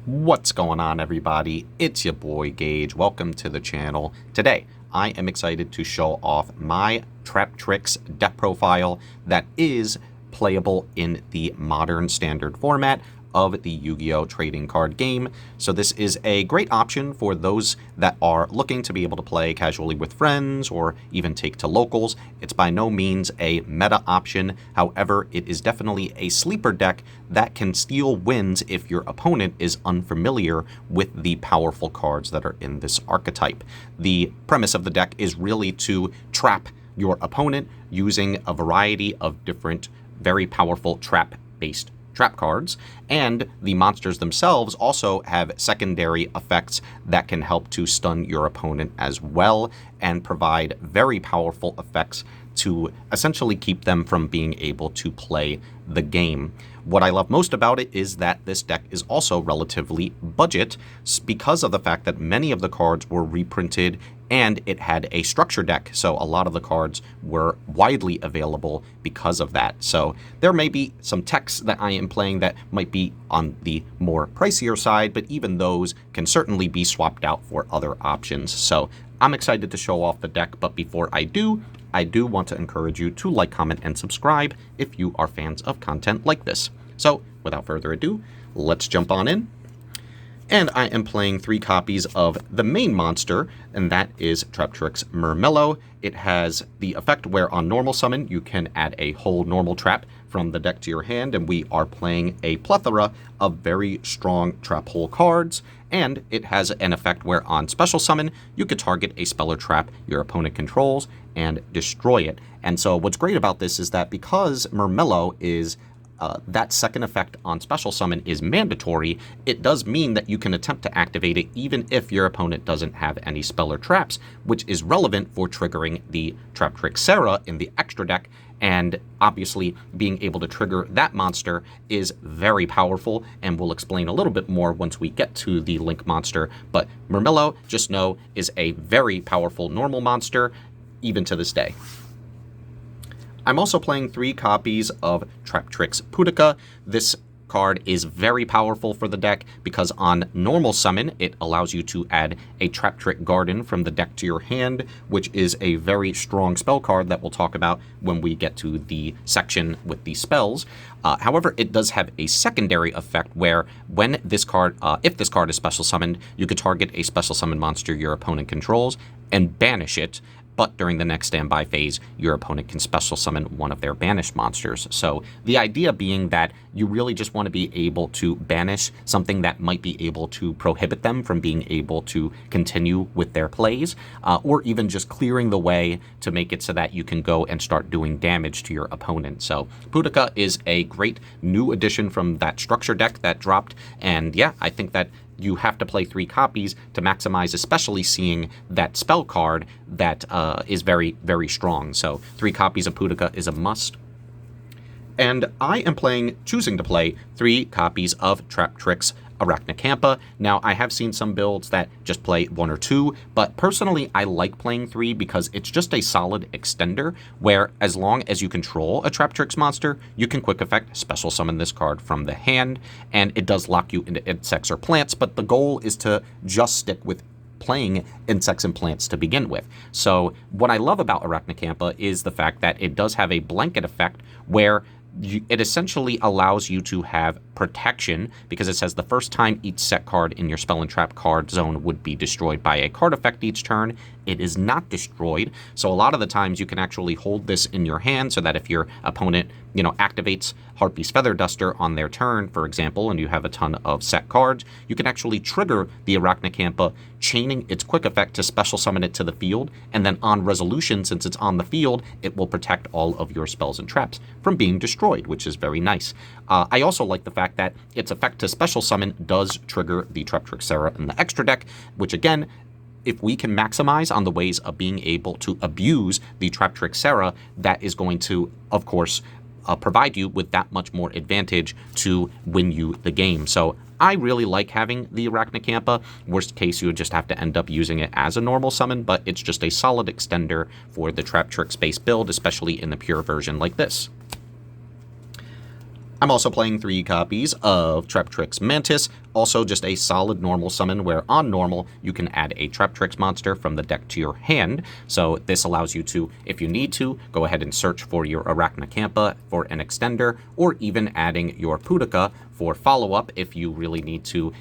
What's going on, everybody? It's your boy Gage. Welcome to the channel. Today, I am excited to show off my Traptrix deck profile that is playable in the modern standard format of the Yu-Gi-Oh! Trading card game. So this is a great option for those that are looking to be able to play casually with friends or even take to locals. It's by no means a meta option. However, it is definitely a sleeper deck that can steal wins if your opponent is unfamiliar with the powerful cards that are in this archetype. The premise of the deck is really to trap your opponent using a variety of different very powerful trap-based trap cards, and the monsters themselves also have secondary effects that can help to stun your opponent as well and provide very powerful effects to essentially keep them from being able to play the game. What I love most about it is that this deck is also relatively budget because of the fact that many of the cards were reprinted and it had a structure deck, so a lot of the cards were widely available because of that. So there may be some techs that I am playing that might be on the more pricier side, but even those can certainly be swapped out for other options. So I'm excited to show off the deck, but before I do want to encourage you to like, comment, and subscribe if you are fans of content like this. So without further ado, let's jump on in. And I am playing 3 copies of the main monster, and that is Traptrix Mermello. It has the effect where on normal summon, you can add a whole normal trap from the deck to your hand, and we are playing a plethora of very strong trap hole cards. And it has an effect where on special summon, you could target a spell or trap your opponent controls and destroy it. And so what's great about this is that because Mermello is that second effect on special summon is mandatory, it does mean that you can attempt to activate it even if your opponent doesn't have any spell or traps, which is relevant for triggering the Traptrix Sarah in the extra deck. And obviously, being able to trigger that monster is very powerful, and we'll explain a little bit more once we get to the Link monster. But Mermello, just know, is a very powerful normal monster, even to this day. I'm also playing 3 copies of Traptrix Puda. This card is very powerful for the deck because on normal summon, it allows you to add a Traptrix Garden from the deck to your hand, which is a very strong spell card that we'll talk about when we get to the section with the spells. However, it does have a secondary effect where when this card, if this card is special summoned, you could target a special summon monster your opponent controls and banish it. But during the next standby phase, your opponent can special summon one of their banished monsters. So the idea being that you really just want to be able to banish something that might be able to prohibit them from being able to continue with their plays, or even just clearing the way to make it so that you can go and start doing damage to your opponent. So Puda is a great new addition from that structure deck that dropped. And yeah, I think that you have to play 3 copies to maximize, especially seeing that spell card that is very, very strong. So 3 copies of Puda is a must. And I am choosing to play 3 copies of Traptrix Arachn Campa. Now, I have seen some builds that just play 1 or 2, but personally, I like playing 3 because it's just a solid extender where as long as you control a Traptrix monster, you can quick effect special summon this card from the hand, and it does lock you into insects or plants, but the goal is to just stick with playing insects and plants to begin with. So what I love about Arachn Campa is the fact that it does have a blanket effect where it essentially allows you to have protection because it says the first time each set card in your spell and trap card zone would be destroyed by a card effect each turn, it is not destroyed. So a lot of the times you can actually hold this in your hand so that if your opponent, activates Harpy's Feather Duster on their turn, for example, and you have a ton of set cards, you can actually trigger the Arachn Campa, chaining its quick effect to special summon it to the field, and then on resolution, since it's on the field, it will protect all of your spells and traps from being destroyed, which is very nice. I also like the fact that its effect to special summon does trigger the Traptrix Sarah in the extra deck, which again, if we can maximize on the ways of being able to abuse the Traptrix Sarah, that is going to, of course, provide you with that much more advantage to win you the game. So I really like having the Arachn Campa. Worst case, you would just have to end up using it as a normal summon, but it's just a solid extender for the Traptrix base build, especially in the pure version like this. I'm also playing 3 copies of Traptrix Mantis, also just a solid normal summon where on normal you can add a Traptrix monster from the deck to your hand. So this allows you to, if you need to, go ahead and search for your Arachn Campa for an extender, or even adding your Puda for follow-up if you really need to,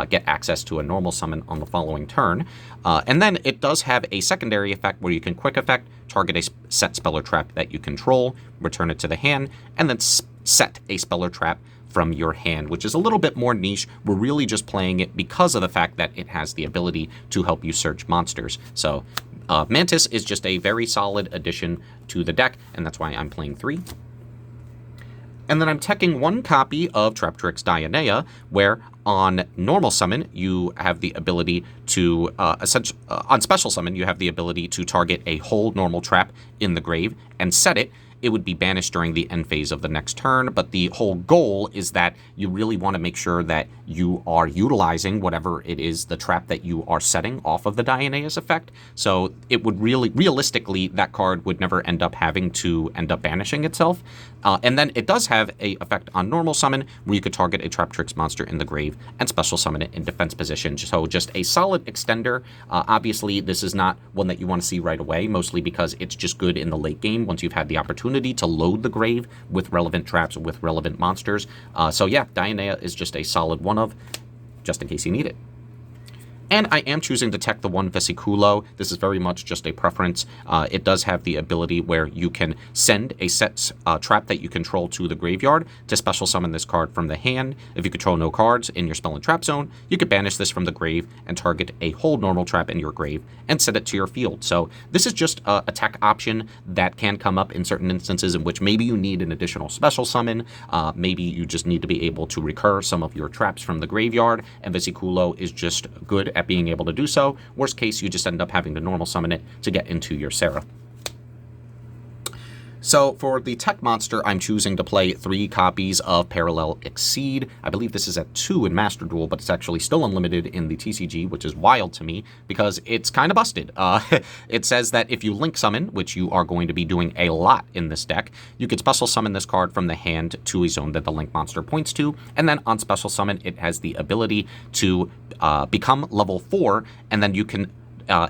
get access to a normal summon on the following turn. And then it does have a secondary effect where you can quick effect, target a set spell or trap that you control, return it to the hand, and then set a spell or trap from your hand, which is a little bit more niche. We're really just playing it because of the fact that it has the ability to help you search monsters. So Mantis is just a very solid addition to the deck, and that's why I'm playing 3. And then I'm teching 1 copy of Traptrix Dionea, where on normal summon, you have the ability to, on special summon, you have the ability to target a whole normal trap in the grave and set it. It would be banished during the end phase of the next turn, but the whole goal is that you really want to make sure that you are utilizing whatever it is, the trap that you are setting off of the Dionea's effect. So it would realistically, that card would never end up having to end up banishing itself. And then it does have a effect on normal summon where you could target a Traptrix monster in the grave and special summon it in defense position. So just a solid extender. Obviously, this is not one that you want to see right away, mostly because it's just good in the late game once you've had the opportunity to load the grave with relevant traps, with relevant monsters. So yeah, Dionea is just a solid one of, just in case you need it. And I am choosing to tech the 1 Vesiculo. This is very much just a preference. It does have the ability where you can send a set trap that you control to the graveyard to special summon this card from the hand. If you control no cards in your spell and trap zone, you could banish this from the grave and target a whole normal trap in your grave and set it to your field. So this is just a tech option that can come up in certain instances in which maybe you need an additional special summon. Maybe you just need to be able to recur some of your traps from the graveyard, and Vesiculo is just good at being able to do so. Worst case, you just end up having to normal summon it to get into your Sarah. So for the tech monster, I'm choosing to play 3 copies of Parallel Exceed. I believe this is at 2 in Master Duel, but it's actually still unlimited in the TCG, which is wild to me because it's kind of busted. It says that if you link summon, which you are going to be doing a lot in this deck, you can special summon this card from the hand to a zone that the link monster points to, and then on special summon, it has the ability to become level 4, and then you can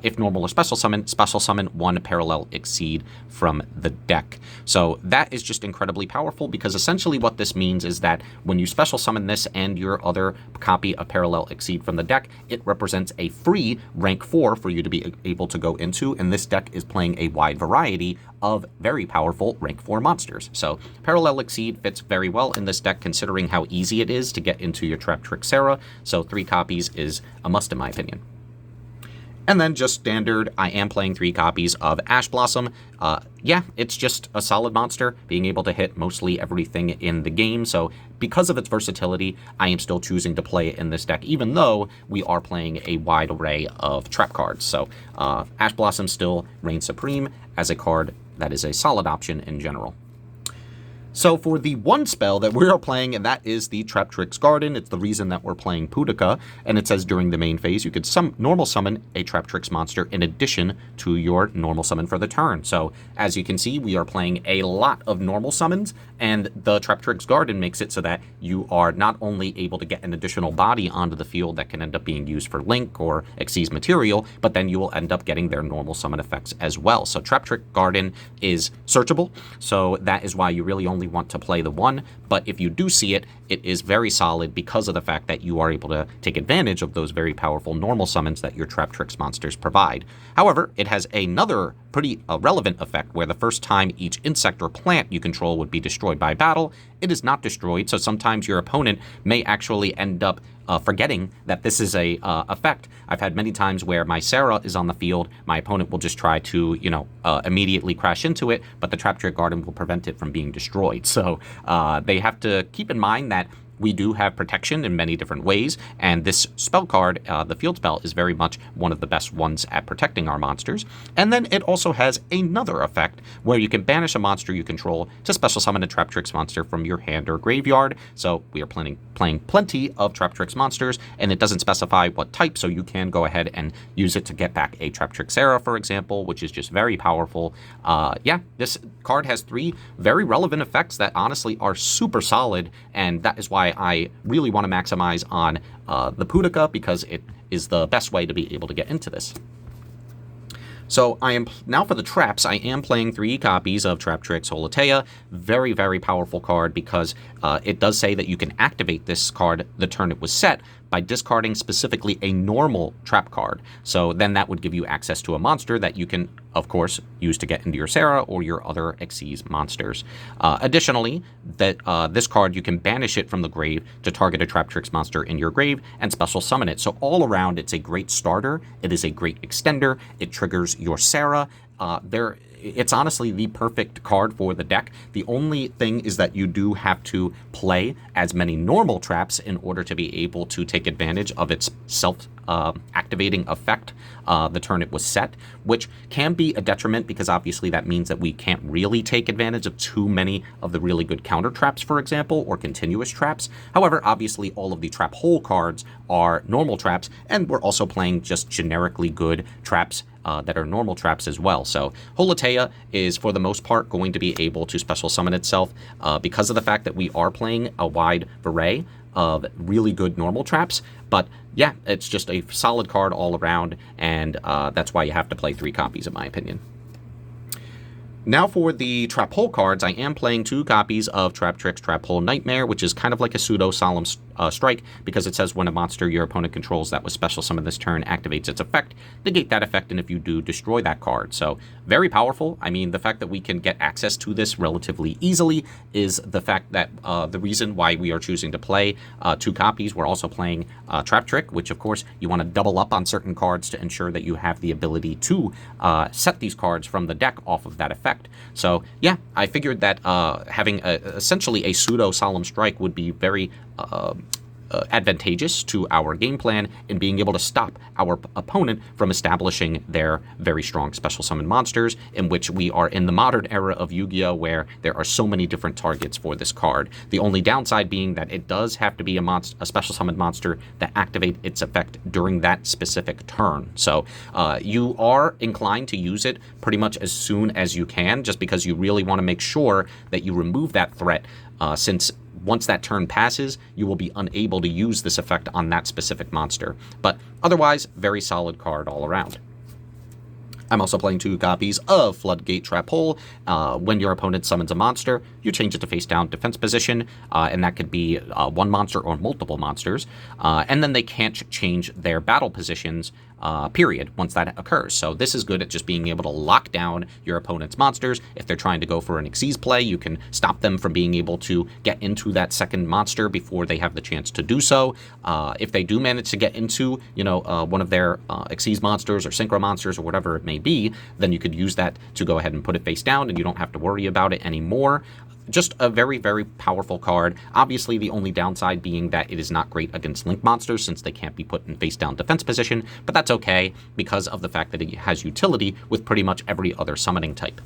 if normal or special summon 1 Parallel Exceed from the deck. So that is just incredibly powerful because essentially what this means is that when you special summon this and your other copy of Parallel Exceed from the deck, it represents a free rank 4 for you to be able to go into, and this deck is playing a wide variety of very powerful rank 4 monsters. So Parallel Exceed fits very well in this deck considering how easy it is to get into your Traptrix Sarah, so 3 copies is a must in my opinion. And then just standard, I am playing 3 copies of Ash Blossom. Yeah, it's just a solid monster, being able to hit mostly everything in the game. So because of its versatility, I am still choosing to play it in this deck, even though we are playing a wide array of trap cards. So Ash Blossom still reigns supreme as a card that is a solid option in general. So for the 1 spell that we are playing, and that is the Traptrix Garden, it's the reason that we're playing Puda, and it says during the main phase you could normal summon a Traptrix monster in addition to your normal summon for the turn. So as you can see, we are playing a lot of normal summons, and the Traptrix Garden makes it so that you are not only able to get an additional body onto the field that can end up being used for Link or Xyz material, but then you will end up getting their normal summon effects as well. So Traptrix Garden is searchable, so that is why you really only want to play the 1, but if you do see it, it is very solid because of the fact that you are able to take advantage of those very powerful normal summons that your Traptrix monsters provide. However, it has another pretty relevant effect where the first time each insect or plant you control would be destroyed by battle, it is not destroyed, so sometimes your opponent may actually end up forgetting that this is a effect. I've had many times where my Sarah is on the field, my opponent will just try to, immediately crash into it, but the Traptrix Garden will prevent it from being destroyed. So they have to keep in mind that we do have protection in many different ways, and this spell card, the field spell, is very much one of the best ones at protecting our monsters. And then it also has another effect where you can banish a monster you control to special summon a Traptrix monster from your hand or graveyard. So we are playing plenty of Traptrix monsters, and it doesn't specify what type, so you can go ahead and use it to get back a Traptrixera, for example, which is just very powerful. Yeah, this card has 3 very relevant effects that honestly are super solid, and that is why I really want to maximize on the Puda, because it is the best way to be able to get into this. So I am now for the traps. I am playing 3 copies of Traptrix Holotea. Very, very powerful card because it does say that you can activate this card the turn it was set by discarding specifically a normal trap card. So then that would give you access to a monster that you can, of course, use to get into your Sarah or your other Xyz monsters. Additionally, this card, you can banish it from the grave to target a Traptrix monster in your grave and special summon it. So all around, it's a great starter. It is a great extender. It triggers your Sarah. It's honestly the perfect card for the deck. The only thing is that you do have to play as many normal traps in order to be able to take advantage of its self-activating effect the turn it was set, which can be a detriment because obviously that means that we can't really take advantage of too many of the really good counter traps, for example, or continuous traps. However, obviously all of the trap hole cards are normal traps, and we're also playing just generically good traps that are normal traps as well. So Holotea is for the most part going to be able to special summon itself because of the fact that we are playing a wide array of really good normal traps. But yeah, it's just a solid card all around, and that's why you have to play 3 copies in my opinion. Now for the Trap Hole cards, I am playing 2 copies of Traptrix Trap Hole Nightmare, which is kind of like a pseudo-solemn strike, because it says when a monster your opponent controls that was special summoned this turn activates its effect, negate that effect, and if you do, destroy that card. So very powerful. I mean, the fact that we can get access to this relatively easily is the fact that the reason why we are choosing to play 2 copies. We're also playing Traptrix, which of course you want to double up on certain cards to ensure that you have the ability to set these cards from the deck off of that effect. So yeah, I figured that having essentially a pseudo-solemn strike would be very advantageous to our game plan in being able to stop our opponent from establishing their very strong special summon monsters, in which we are in the modern era of Yu-Gi-Oh, where there are so many different targets for this card. The only downside being that it does have to be a special summon monster that activate its effect during that specific turn. So you are inclined to use it pretty much as soon as you can, just because you really want to make sure that you remove that threat, since once that turn passes, you will be unable to use this effect on that specific monster. But otherwise, very solid card all around. I'm also playing 2 copies of Floodgate Trap Hole. When your opponent summons a monster, you change it to face down defense position, and that could be 1 monster or multiple monsters. And then they can't change their battle positions, period, once that occurs. So this is good at just being able to lock down your opponent's monsters. If they're trying to go for an Xyz play, you can stop them from being able to get into that second monster before they have the chance to do so. If they do manage to get into, one of their Xyz monsters or Synchro monsters or whatever it may be, then you could use that to go ahead and put it face down, and you don't have to worry about it anymore. Just a very, very powerful card. Obviously, the only downside being that it is not great against Link monsters, since they can't be put in face-down defense position, but that's okay because of the fact that it has utility with pretty much every other summoning type.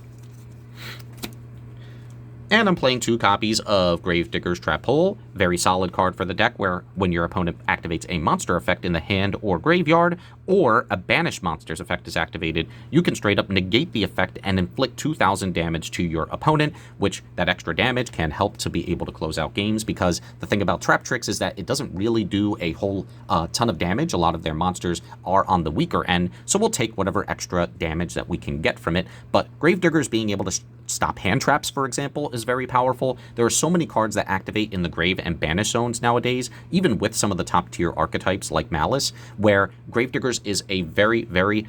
And I'm playing 2 copies of Gravedigger's Trap Hole. Very solid card for the deck, where when your opponent activates a monster effect in the hand or graveyard, or a banished monster's effect is activated, you can straight up negate the effect and inflict 2,000 damage to your opponent, which that extra damage can help to be able to close out games, because the thing about Traptrix is that it doesn't really do a whole ton of damage. A lot of their monsters are on the weaker end, so we'll take whatever extra damage that we can get from it. But Gravediggers being able to stop hand traps, for example, is very powerful. There are so many cards that activate in the grave and banish zones nowadays, even with some of the top tier archetypes like Malice, where Gravediggers is a very, very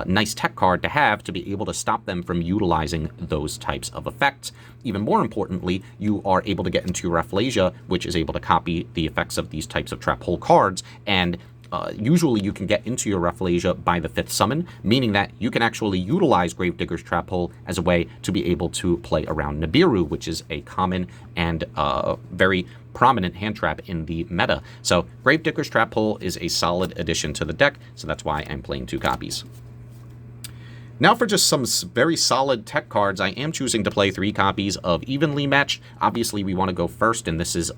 nice tech card to have to be able to stop them from utilizing those types of effects. Even more importantly, you are able to get into your Rafflesia, which is able to copy the effects of these types of trap hole cards, and usually you can get into your Rafflesia by the 5th summon, meaning that you can actually utilize Gravedigger's Trap Hole as a way to be able to play around Nibiru, which is a common and very prominent hand trap in the meta. So Gravedigger's Trap Hole is a solid addition to the deck, so that's why I'm playing 2 copies. Now for just some very solid tech cards, I am choosing to play 3 copies of Evenly Matched. Obviously, we want to go first, and this is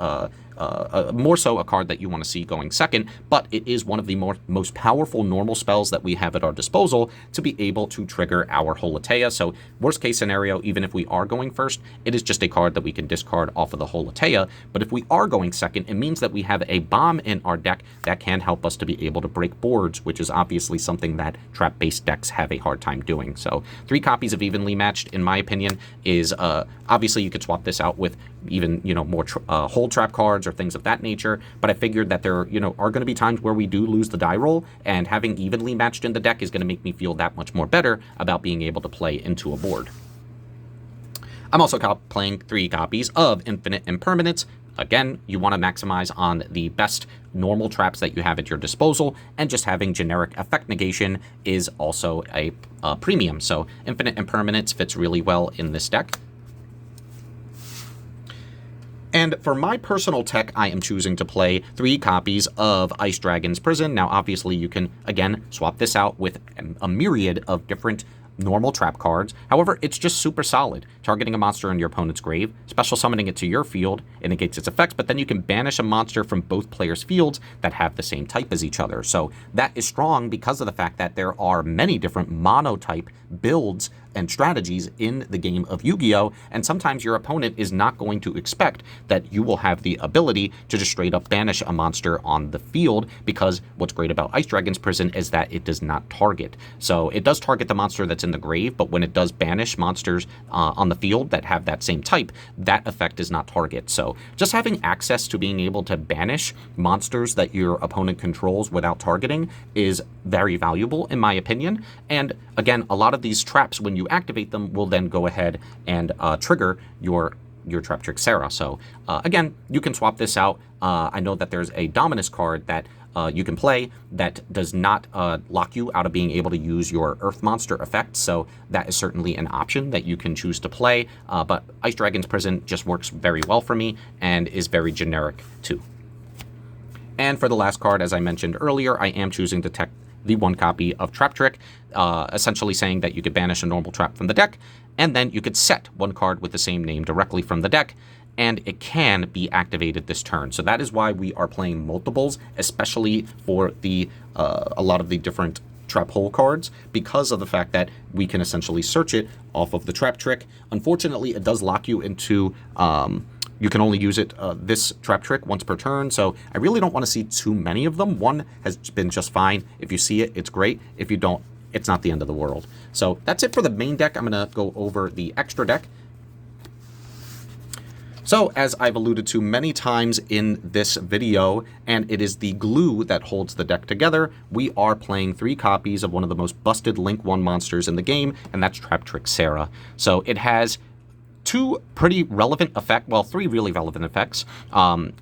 more so a card that you want to see going second, but it is one of the most powerful normal spells that we have at our disposal to be able to trigger our Holotea. So worst case scenario, even if we are going first, it is just a card that we can discard off of the Holotea. But if we are going second, it means that we have a bomb in our deck that can help us to be able to break boards, which is obviously something that trap-based decks have a hard time doing. So 3 copies of Evenly Matched, in my opinion, is obviously you could swap this out with even, more hold trap cards or things of that nature, but I figured that there, are going to be times where we do lose the die roll, and having Evenly Matched in the deck is going to make me feel that much more better about being able to play into a board. I'm also playing 3 copies of Infinite Impermanence. Again, you want to maximize on the best normal traps that you have at your disposal, and just having generic effect negation is also a premium. So Infinite Impermanence fits really well in this deck. And for my personal tech, I am choosing to play 3 copies of Ice Dragon's Prison. Now, obviously, you can, again, swap this out with a myriad of different normal trap cards. However, it's just super solid. Targeting a monster in your opponent's grave, special summoning it to your field, it negates its effects, but then you can banish a monster from both players' fields that have the same type as each other. So that is strong because of the fact that there are many different monotype builds and strategies in the game of Yu-Gi-Oh! And sometimes your opponent is not going to expect that you will have the ability to just straight up banish a monster on the field, because what's great about Ice Dragon's Prison is that it does not target. So it does target the monster that's in the grave, but when it does banish monsters on the field that have that same type, that effect does not target. So just having access to being able to banish monsters that your opponent controls without targeting is very valuable, in my opinion. And again, a lot of these traps, when you activate them, will then go ahead and trigger your Traptrix Sarah. So again, you can swap this out. I know that there's a Dominus card that you can play that does not lock you out of being able to use your Earth Monster effect, so that is certainly an option that you can choose to play, but Ice Dragon's Prison just works very well for me and is very generic too. And for the last card, as I mentioned earlier, I am choosing to tech the 1 copy of Traptrix, essentially saying that you could banish a normal trap from the deck, and then you could set 1 card with the same name directly from the deck, and it can be activated this turn. So that is why we are playing multiples, especially for the a lot of the different trap hole cards, because of the fact that we can essentially search it off of the Traptrix. Unfortunately, it does lock you into you can only use it this Traptrix once per turn, so I really don't want to see too many of them. 1 has been just fine. If you see it, it's great. If you don't, it's not the end of the world. So that's it for the main deck. I'm going to go over the extra deck. So, as I've alluded to many times in this video, and it is the glue that holds the deck together, we are playing 3 copies of one of the most busted Link 1 monsters in the game, and that's Traptrix Sarah. So it has 2 pretty relevant effects, well, 3 really relevant effects.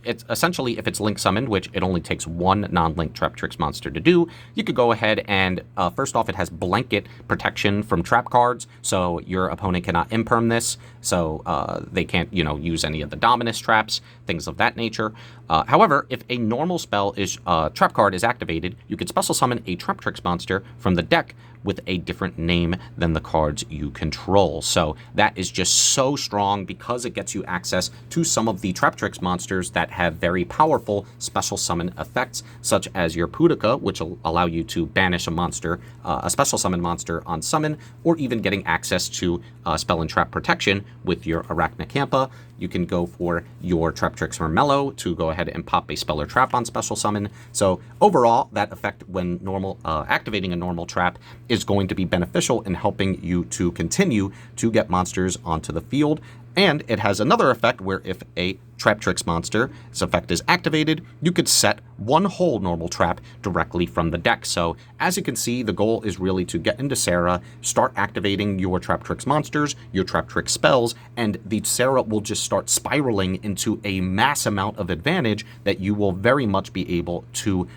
It's essentially, if it's Link summoned, which it only takes 1 non-Link Traptrix monster to do, you could go ahead and, first off, it has blanket protection from trap cards, so your opponent cannot imperm this, so they can't, use any of the Dominus traps, things of that nature. However, if a normal spell is trap card is activated, you could special summon a Traptrix monster from the deck with a different name than the cards you control. So that is just so strong because it gets you access to some of the Traptrix monsters that have very powerful special summon effects, such as your Puda, which will allow you to banish a monster, a special summon monster on summon, or even getting access to spell and trap protection with your Arachn Campa. You can go for your Traptrix Mermello to go ahead and pop a spell or trap on special summon. So overall, that effect when activating a normal trap is going to be beneficial in helping you to continue to get monsters onto the field. And it has another effect where if a Traptrix monster's effect is activated, you could set 1 whole normal trap directly from the deck. So as you can see, the goal is really to get into Sarah, start activating your Traptrix monsters, your Traptrix spells, and the Sarah will just start spiraling into a mass amount of advantage that you will very much be able to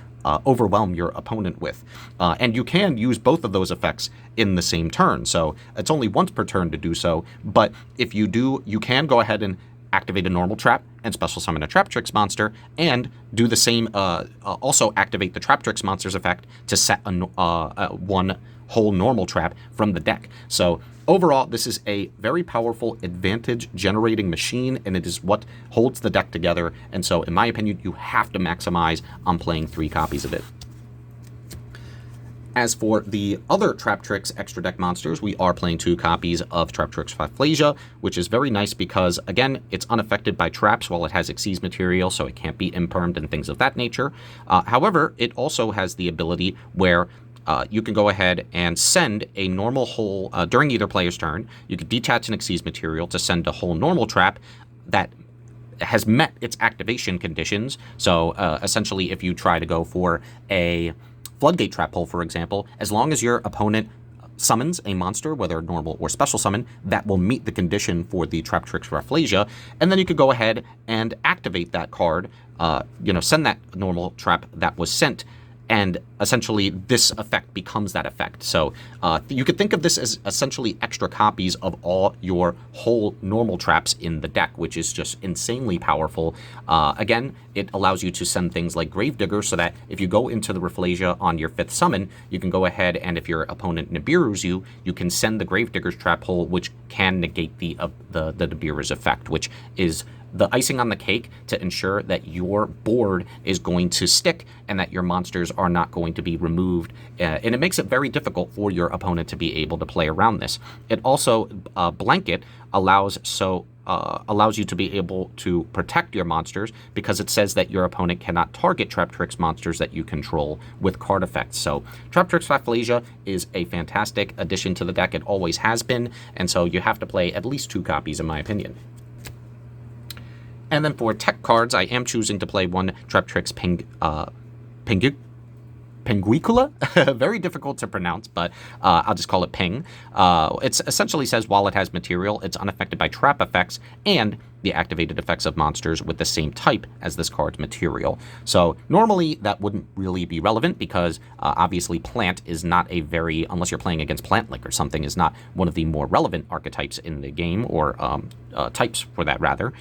overwhelm your opponent with. And you can use both of those effects in the same turn. So it's only once per turn to do so, but if you do, you can go ahead and activate a normal trap and special summon a Traptrix monster, and do the same, also activate the Traptrix monster's effect to set one whole normal trap from the deck. So overall, this is a very powerful advantage generating machine, and it is what holds the deck together. And so in my opinion, you have to maximize on playing 3 copies of it. As for the other Traptrix extra deck monsters, we are playing 2 copies of Traptrix fasia, which is very nice because, again, it's unaffected by traps while it has Xyz material, so it can't be impermed and things of that nature. However, it also has the ability where you can go ahead and send a normal whole, during either player's turn, you can detach an Xyz material to send a whole normal trap that has met its activation conditions. So essentially, if you try to go for a Floodgate trap pull, for example, as long as your opponent summons a monster, whether normal or special summon, that will meet the condition for the Traptrix fasia, and then you could go ahead and activate that card, send that normal trap that was sent, and essentially this effect becomes that effect. So you could think of this as essentially extra copies of all your whole normal traps in the deck, which is just insanely powerful. Again, it allows you to send things like Gravedigger, so that if you go into the fasia on your 5th summon, you can go ahead and if your opponent Nibiru's you can send the Gravedigger's trap hole, which can negate the Nibiru's effect, which is the icing on the cake to ensure that your board is going to stick and that your monsters are not going to be removed. And it makes it very difficult for your opponent to be able to play around this. It also, Blanket allows you to be able to protect your monsters because it says that your opponent cannot target Traptrix monsters that you control with card effects. So Traptrix fasia is a fantastic addition to the deck. It always has been, and so you have to play at least 2 copies in my opinion. And then for tech cards, I am choosing to play 1 Traptrix Penguicula. Very difficult to pronounce, but I'll just call it Ping. It essentially says while it has material, it's unaffected by trap effects and the activated effects of monsters with the same type as this card's material. So normally that wouldn't really be relevant because obviously plant is not a very, unless you're playing against Plant Link or something, is not one of the more relevant archetypes in the game, or types for that rather.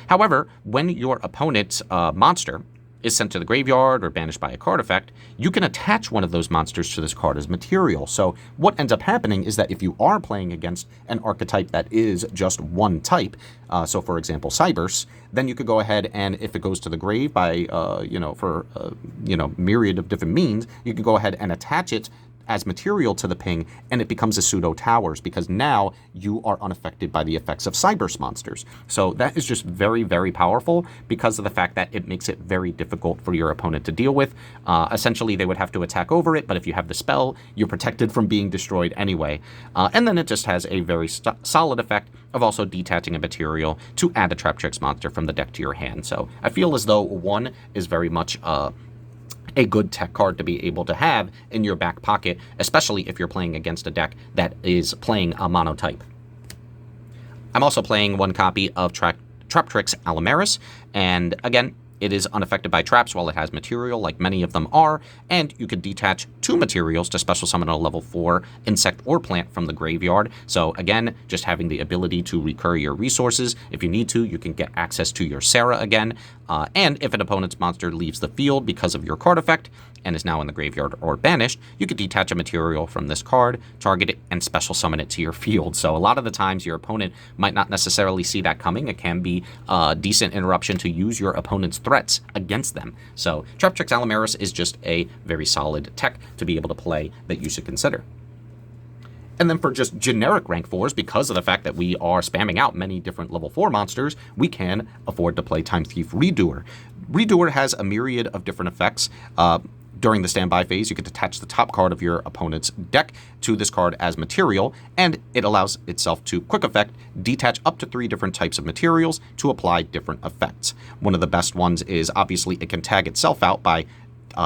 However, when your opponent's monster is sent to the graveyard or banished by a card effect, you can attach one of those monsters to this card as material. So what ends up happening is that if you are playing against an archetype that is just one type, so for example Cybers, then you could go ahead and if it goes to the grave by myriad of different means, you can go ahead and attach it as material to the ping, and it becomes a pseudo towers because now you are unaffected by the effects of Cybers monsters. So that is just very, very powerful because of the fact that it makes it very difficult for your opponent to deal with. Essentially, they would have to attack over it, but if you have the spell, you're protected from being destroyed anyway. And then it just has a very solid effect of also detaching a material to add a Traptrix monster from the deck to your hand. So I feel as though 1 is very much a good tech card to be able to have in your back pocket, especially if you're playing against a deck that is playing a monotype. I'm also playing 1 copy of Traptrix alamis, and again, it is unaffected by traps while it has material, like many of them are, and you could detach 2 materials to special summon a level 4 insect or plant from the graveyard. So again, just having the ability to recur your resources. If you need to, you can get access to your Sarah again. And if an opponent's monster leaves the field because of your card effect and is now in the graveyard or banished, you could detach a material from this card, target it, and special summon it to your field. So a lot of the times your opponent might not necessarily see that coming. It can be a decent interruption to use your opponent's threats against them. So Traptrix alamis is just a very solid tech to be able to play that you should consider. And then for just generic rank 4s, because of the fact that we are spamming out many different level 4 monsters, we can afford to play Time Thief Redoer. Redoer has a myriad of different effects. During the standby phase, you can attach the top card of your opponent's deck to this card as material, and it allows itself to quick effect detach up to 3 different types of materials to apply different effects. One of the best ones is obviously it can tag itself out by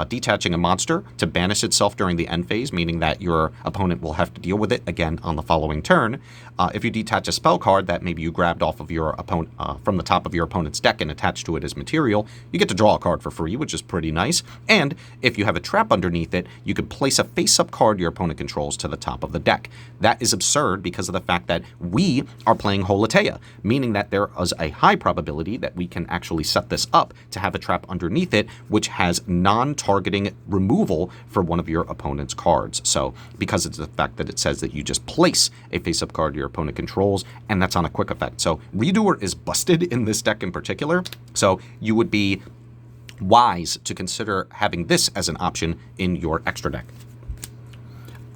detaching a monster to banish itself during the end phase, meaning that your opponent will have to deal with it again on the following turn. If you detach a spell card that maybe you grabbed off of your opponent from the top of your opponent's deck and attached to it as material, you get to draw a card for free, which is pretty nice. And if you have a trap underneath it, you could place a face-up card your opponent controls to the top of the deck. That is absurd because of the fact that we are playing Holatea, meaning that there is a high probability that we can actually set this up to have a trap underneath it, which has non-targeting removal for one of your opponent's cards. So because it's the fact that it says that you just place a face-up card your opponent controls, and that's on a quick effect. So Redoer is busted in this deck in particular, so you would be wise to consider having this as an option in your extra deck.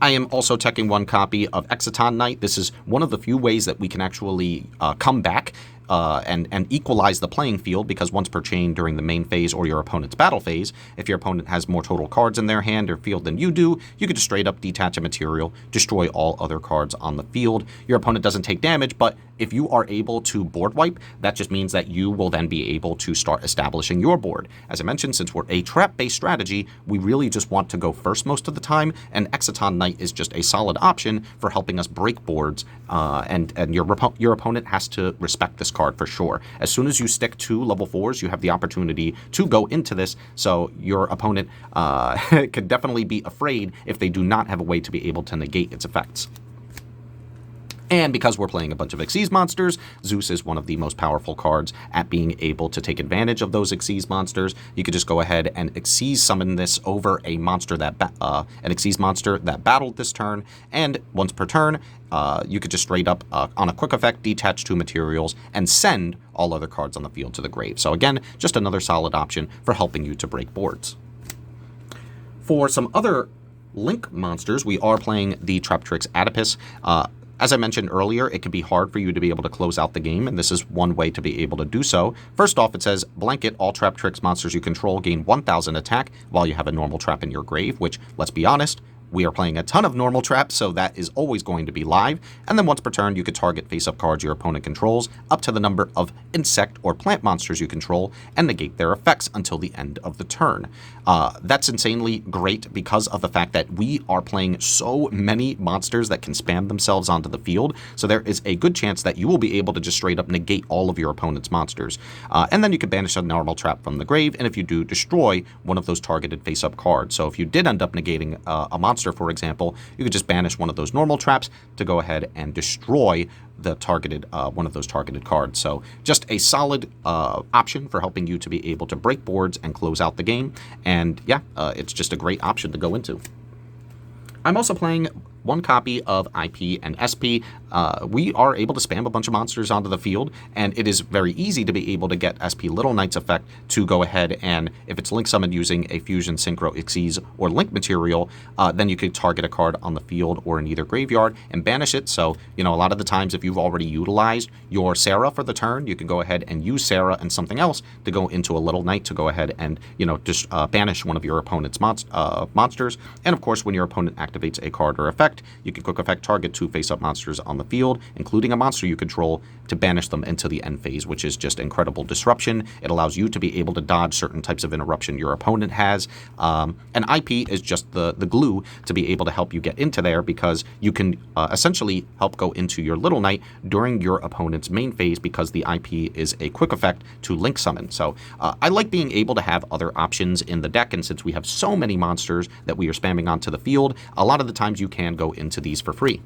I am also checking one copy of Exaton Knight. This is one of the few ways that we can actually come back and equalize the playing field, because once per chain during the main phase or your opponent's battle phase, if your opponent has more total cards in their hand or field than you do, you could just straight up detach a material, destroy all other cards on the field. Your opponent doesn't take damage, but if you are able to board wipe, that just means that you will then be able to start establishing your board. As I mentioned, since we're a trap-based strategy, we really just want to go first most of the time, and Exaton Knight is just a solid option for helping us break boards, and your opponent has to respect this card for sure. As soon as you stick to level 4s, you have the opportunity to go into this, so your opponent could definitely be afraid if they do not have a way to be able to negate its effects. And because we're playing a bunch of Xyz monsters, Zeus is one of the most powerful cards at being able to take advantage of those Xyz monsters. You could just go ahead and Xyz summon this over a monster that an Xyz monster that battled this turn, and once per turn, you could just straight up on a quick effect detach 2 materials and send all other cards on the field to the grave. So again, just another solid option for helping you to break boards. For some other Link monsters, we are playing the Traptrix Attius. As I mentioned earlier, it can be hard for you to be able to close out the game, and this is one way to be able to do so. First off, it says, blanket, all Traptrix monsters you control gain 1,000 attack while you have a normal trap in your grave, which, let's be honest, we are playing a ton of normal traps, so that is always going to be live. And then once per turn, you could target face-up cards your opponent controls up to the number of insect or plant monsters you control and negate their effects until the end of the turn. That's insanely great because of the fact that we are playing so many monsters that can spam themselves onto the field, so there is a good chance that you will be able to just straight up negate all of your opponent's monsters. And then you can banish a normal trap from the grave, and if you do, destroy one of those targeted face-up cards. So if you did end up negating a monster, for example, you could just banish one of those normal traps to go ahead and destroy the targeted one of those targeted cards. So just a solid option for helping you to be able to break boards and close out the game. And yeah, it's just a great option to go into. I'm also playing one copy of IP and SP. We are able to spam a bunch of monsters onto the field, and it is very easy to be able to get SP Little Knight's effect to go ahead and, if it's link summoned using a Fusion, Synchro, Xyz, or Link material, then you could target a card on the field or in either graveyard and banish it. So, you know, a lot of the times if you've already utilized your Sarah for the turn, you can go ahead and use Sarah and something else to go into a Little Knight to go ahead and, you know, just banish one of your opponent's monsters. And of course, when your opponent activates a card or effect, you can quick effect target 2 face-up monsters on the field, including a monster you control, to banish them into the end phase, which is just incredible disruption. It allows you to be able to dodge certain types of interruption your opponent has. And IP is just the glue to be able to help you get into there, because you can essentially help go into your Little Knight during your opponent's main phase, because the IP is a quick effect to link summon. So I like being able to have other options in the deck, and since we have so many monsters that we are spamming onto the field, a lot of the times you can go into these for free.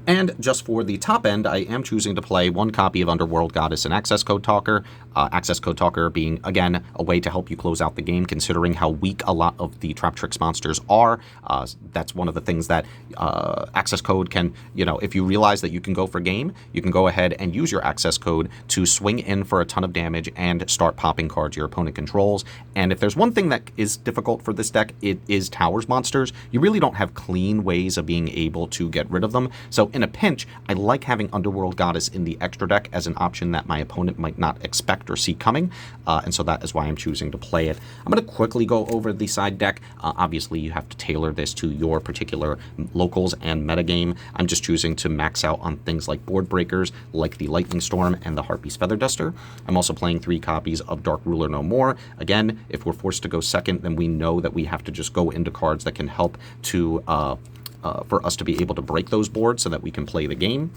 And just for the top end, I am choosing to play one copy of Underworld Goddess and Access Code Talker. Access Code Talker being, again, a way to help you close out the game, considering how weak a lot of the Traptrix monsters are. That's one of the things that Access Code can, you know, if you realize that you can go for game, you can go ahead and use your Access Code to swing in for a ton of damage and start popping cards your opponent controls. And if there's one thing that is difficult for this deck, it is Towers monsters. You really don't have clean ways of being able to get rid of them. So in a pinch, I like having Underworld Goddess in the extra deck as an option that my opponent might not expect or see coming, and so that is why I'm choosing to play it. I'm going to quickly go over the side deck. Obviously, you have to tailor this to your particular locals and metagame. I'm just choosing to max out on things like board breakers, like the Lightning Storm and the Harpy's Feather Duster. I'm also playing 3 copies of Dark Ruler No More. Again, if we're forced to go second, then we know that we have to just go into cards that can help to for us to be able to break those boards so that we can play the game.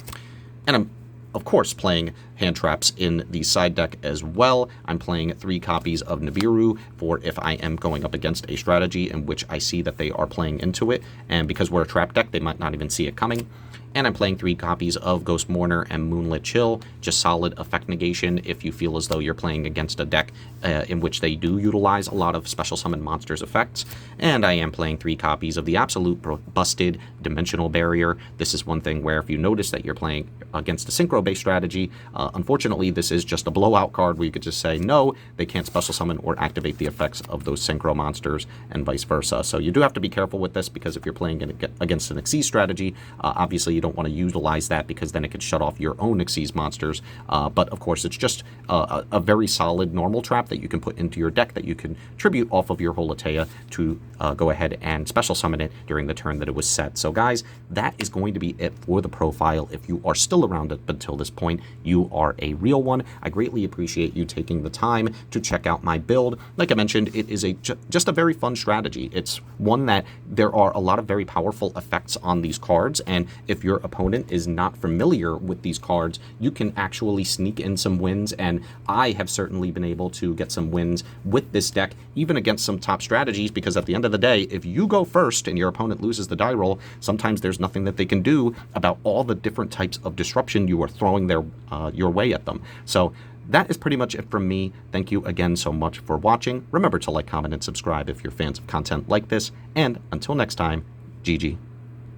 And I'm, of course, playing hand traps in the side deck as well. I'm playing 3 copies of Nibiru for if I am going up against a strategy in which I see that they are playing into it, and because we're a trap deck, they might not even see it coming. And I'm playing 3 copies of Ghost Mourner and Moonlit Chill, just solid effect negation if you feel as though you're playing against a deck in which they do utilize a lot of special summon monsters effects. And I am playing 3 copies of the absolute busted Dimensional Barrier. This is one thing where if you notice that you're playing against a synchro-based strategy, unfortunately this is just a blowout card where you could just say no, they can't special summon or activate the effects of those synchro monsters and vice versa. So you do have to be careful with this, because if you're playing against an Xyz strategy, obviously you don't want to utilize that, because then it could shut off your own Xyz monsters. But of course, it's just a very solid normal trap that you can put into your deck that you can tribute off of your Holotea to go ahead and special summon it during the turn that it was set. So guys, that is going to be it for the profile. If you are still around up until this point, you are a real one. I greatly appreciate you taking the time to check out my build. Like I mentioned, it is just a very fun strategy. It's one that there are a lot of very powerful effects on these cards, and if your opponent is not familiar with these cards, you can actually sneak in some wins, and I have certainly been able to get some wins with this deck, even against some top strategies, because at the end of the day, if you go first and your opponent loses the die roll, sometimes there's nothing that they can do about all the different types of disruption you are throwing your way at them. So that is pretty much it from me. Thank you again so much for watching. Remember to like, comment, and subscribe if you're fans of content like this, and until next time, GG.